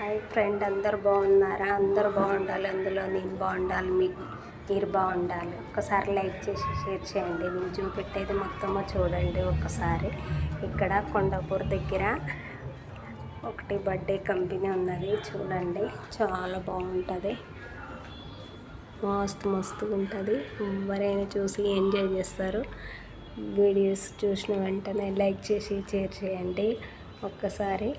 Hi friend, అందరు బాగున్నారా? అందరు బాగుండాలి, అందులో నేను బాగుండాలి, మీరు బాగుండాలి. ఒకసారి లైక్ చేసి షేర్ చేయండి. నేను చూపెట్టేది మొత్తము చూడండి ఒకసారి. ఇక్కడ కొండాపూర్ దగ్గర ఒకటి బర్త్డే కంపెనీ ఉన్నది, చూడండి. చాలా బాగుంటుంది, మస్తుగా ఉంటుంది. ఎవరైనా చూసి ఎంజాయ్ చేస్తారు. వీడియోస్ చూసిన వెంటనే లైక్ చేసి షేర్ చేయండి. ఒక్కసారి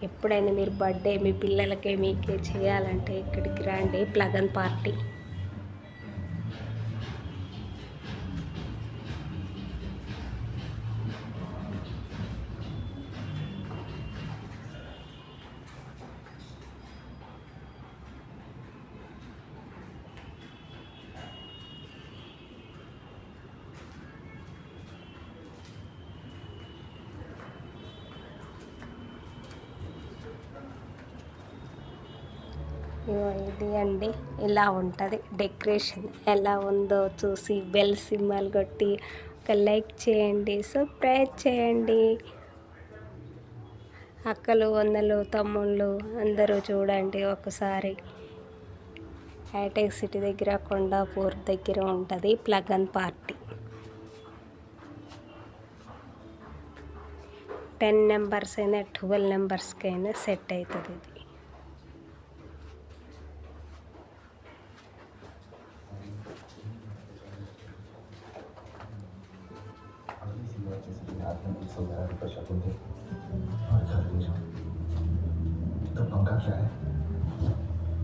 ఎప్పుడైనా మీరు బర్త్డే మీ పిల్లలకి మీకే చేయాలంటే ఇక్కడికి రండి, ప్లగన్ పార్టీ. ఇది అండి, ఇలా ఉంటుంది డెకరేషన్. ఎలా ఉందో చూసి బెల్ సింబల్ కొట్టి ఒక లైక్ చేయండి, సబ్స్క్రైబ్ చేయండి. అక్కలు, వందలు, తమ్ముళ్ళు అందరూ చూడండి ఒకసారి. హైటెక్ సిటీ దగ్గర కొండాపూర్ దగ్గర ఉంటుంది ప్లగన్ పార్టీ. 10 నెంబర్స్ అయినా 12 నెంబర్స్కి అయినా సెట్ అవుతుంది ఇది. तब पंखा क्या है?